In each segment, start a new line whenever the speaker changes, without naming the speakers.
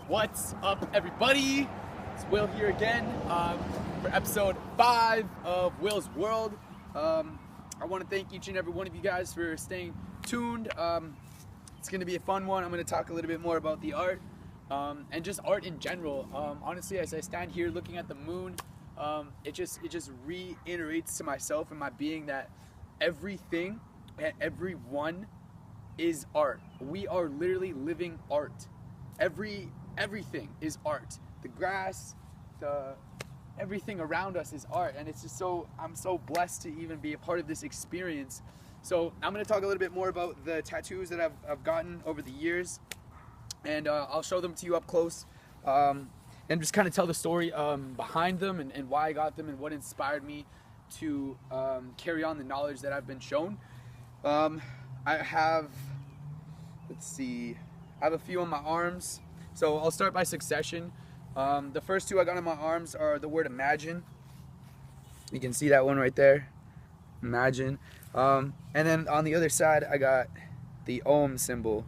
What's up, everybody? It's Will here again for episode 5 of Will's World. I want to thank each and every one of you guys for staying tuned. It's going to be a fun one. I'm going to talk a little bit more about the art and just art in general. Honestly, as I stand here looking at the moon, it just reiterates to myself and my being that everything and everyone is art. We are literally living art. Everything is art. The grass, everything around us is art, and it's just I'm so blessed to even be a part of this experience. So I'm going to talk a little bit more about the tattoos that I've gotten over the years, and I'll show them to you up close, and just kind of tell the story behind them and why I got them and what inspired me to carry on the knowledge that I've been shown. I have a few on my arms. So I'll start by succession. The first two I got on my arms are the word imagine. You can see that one right there. Imagine. And then on the other side, I got the Om symbol,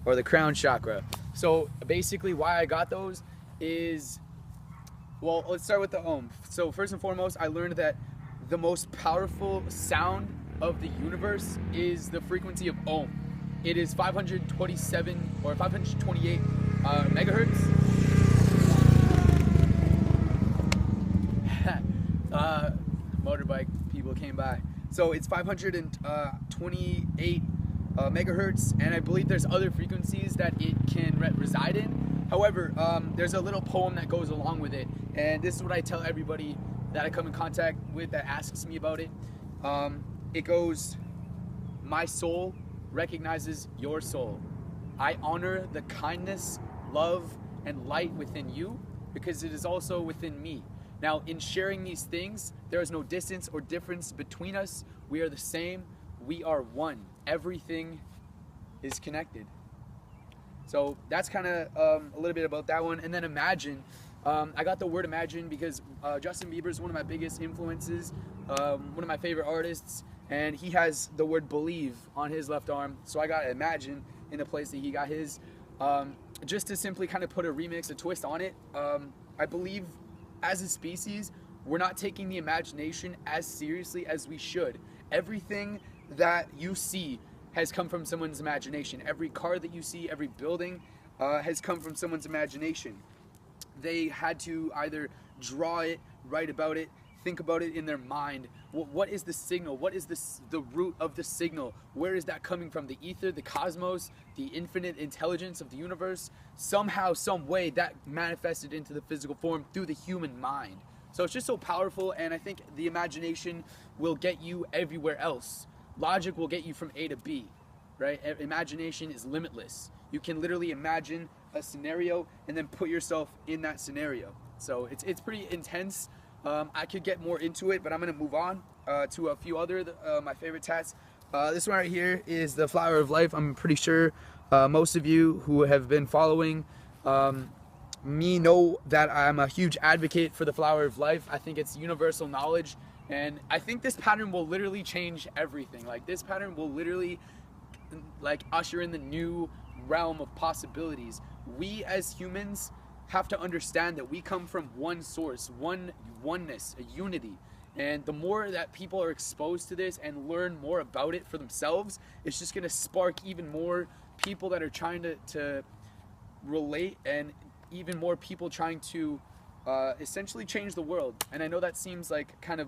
or the crown chakra. So basically why I got those is, well, let's start with the Om. So first and foremost, I learned that the most powerful sound of the universe is the frequency of Om. It is 527 or 528 megahertz. Motorbike people came by. So it's 528 megahertz, and I believe there's other frequencies that it can reside in. However, there's a little poem that goes along with it, and this is what I tell everybody that I come in contact with that asks me about it. It goes, "My soul recognizes your soul. I honor the kindness, love, and light within you because it is also within me. Now, in sharing these things, there is no distance or difference between us. We are the same. We are one. Everything is connected." So that's kind of a little bit about that one. And then imagine. I got the word imagine because Justin Bieber is one of my biggest influences, one of my favorite artists, and he has the word believe on his left arm. So I got imagine in the place that he got his. Just to simply kind of put a twist on it, I believe as a species, we're not taking the imagination as seriously as we should. Everything that you see has come from someone's imagination. Every car that you see, every building has come from someone's imagination. They had to either draw it, write about it, think about it in their mind. What is the signal? What is the root of the signal? Where is that coming from? The ether, the cosmos, the infinite intelligence of the universe? Somehow, some way that manifested into the physical form through the human mind. So it's just so powerful, and I think the imagination will get you everywhere else. Logic will get you from A to B, right? Imagination is limitless. You can literally imagine a scenario and then put yourself in that scenario. So it's pretty intense. I could get more into it, but I'm going to move on to a few other my favorite tats. This one right here is the flower of life. I'm pretty sure most of you who have been following me know that I'm a huge advocate for the flower of life. I think it's universal knowledge, and I think this pattern will literally change everything. Like, this pattern will literally usher in the new realm of possibilities. We as humans have to understand that we come from one source, oneness, a unity. And the more that people are exposed to this and learn more about it for themselves, it's just going to spark even more people that are trying to relate, and even more people trying to essentially change the world. And I know that seems like kind of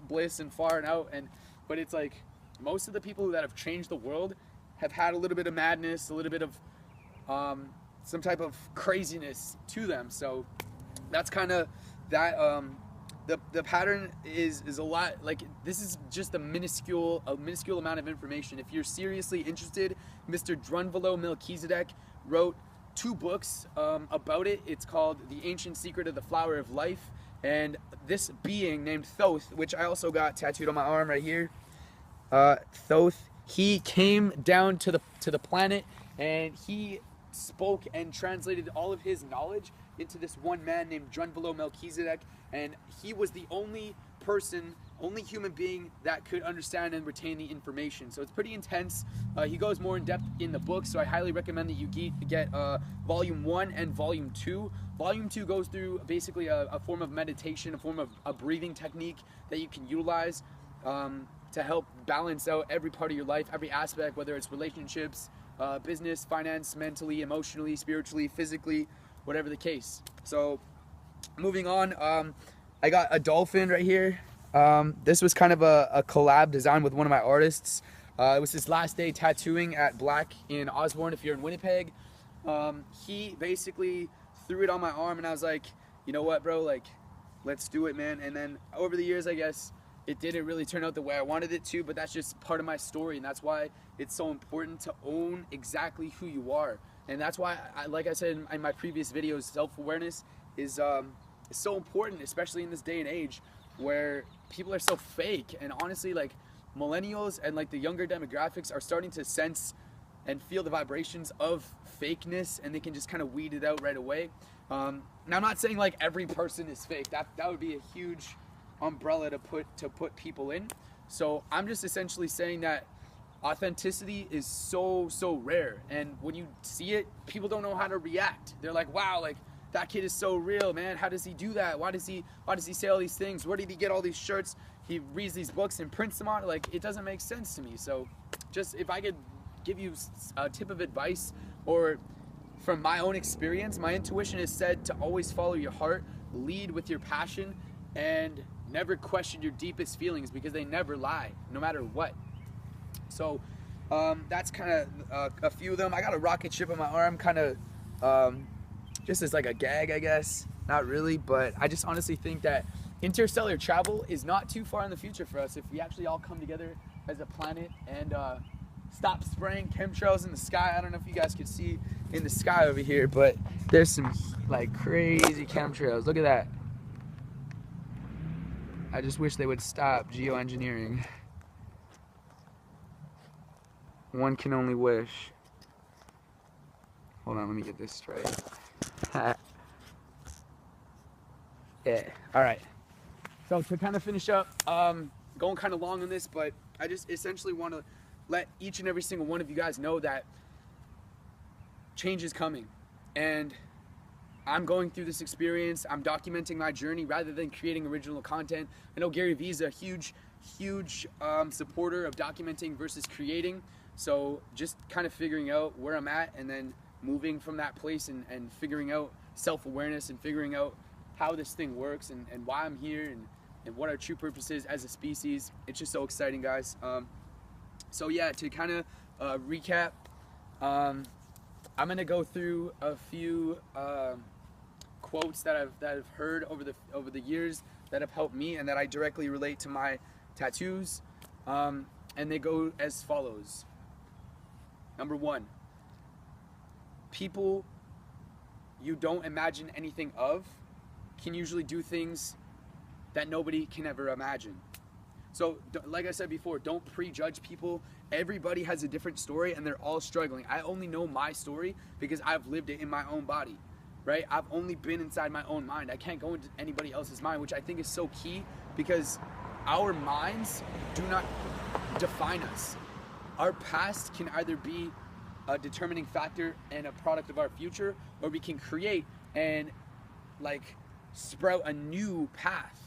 bliss and far and out, but it's like most of the people that have changed the world have had a little bit of madness, a little bit of some type of craziness to them. So that's kind of that. The pattern is a lot. Like, this is just a minuscule amount of information. If you're seriously interested, Mr. Drunvalo Melchizedek wrote 2 books about it. It's called The Ancient Secret of the Flower of Life, and this being named Thoth, which I also got tattooed on my arm right here, Thoth, he came down to the planet, and he spoke and translated all of his knowledge into this one man named Drunvalo Melchizedek, and he was the only person only human being that could understand and retain the information. So it's pretty intense. He goes more in depth in the book, so I highly recommend that you get volume 1 and volume 2. Volume 2 goes through basically a form of meditation, a form of a breathing technique that you can utilize to help balance out every part of your life, every aspect, whether it's relationships, business, finance, mentally, emotionally, spiritually, physically, whatever the case. So moving on, I got a Dolphin right here. This was kind of a collab design with one of my artists. It was his last day tattooing at Black in Osborne, if you're in Winnipeg. He basically threw it on my arm, and I was like, you know what, bro, like, let's do it, man. And then over the years, I guess, it didn't really turn out the way I wanted it to, but that's just part of my story, and that's why it's so important to own exactly who you are. And that's why, like I said in my previous videos, self-awareness is so important, especially in this day and age where people are so fake. And honestly, like, millennials and like the younger demographics are starting to sense and feel the vibrations of fakeness, and they can just kind of weed it out right away. Now, I'm not saying like every person is fake. That would be a huge umbrella to put people in. So I'm just essentially saying that authenticity is so rare, and when you see it, people don't know how to react. They're like, wow, like, that kid is so real, man. How does he do that? Why does he say all these things? Where did he get all these shirts? He reads these books and prints them on. Like, it doesn't make sense to me. So just, if I could give you a tip of advice, or from my own experience, my intuition has said to always follow your heart, lead with your passion, and never question your deepest feelings, because they never lie, no matter what. So that's kind of a few of them. I got a rocket ship on my arm, kind of just as like a gag, I guess. Not really, but I just honestly think that interstellar travel is not too far in the future for us if we actually all come together as a planet and stop spraying chemtrails in the sky. I don't know if you guys can see in the sky over here, but there's some like crazy chemtrails. Look at that. I just wish they would stop geoengineering. One can only wish. Hold on, let me get this straight. Yeah, all right. So to kind of finish up, going kind of long on this, but I just essentially want to let each and every single one of you guys know that change is coming, and I'm going through this experience. I'm documenting my journey rather than creating original content. I know Gary Vee is a huge supporter of documenting versus creating. So just kind of figuring out where I'm at, and then moving from that place, and figuring out self-awareness, and figuring out how this thing works, and why I'm here, and what our true purpose is as a species. It's just so exciting, guys. So yeah, to kind of recap, I'm gonna go through a few quotes that I've heard over the years that have helped me, and that I directly relate to my tattoos, and they go as follows. Number 1, people you don't imagine anything of can usually do things that nobody can ever imagine. So like I said before, don't prejudge people. Everybody has a different story, and they're all struggling. I only know my story because I've lived it in my own body, right? I've only been inside my own mind. I can't go into anybody else's mind, which I think is so key, because our minds do not define us. Our past can either be a determining factor and a product of our future, or we can create and like sprout a new path.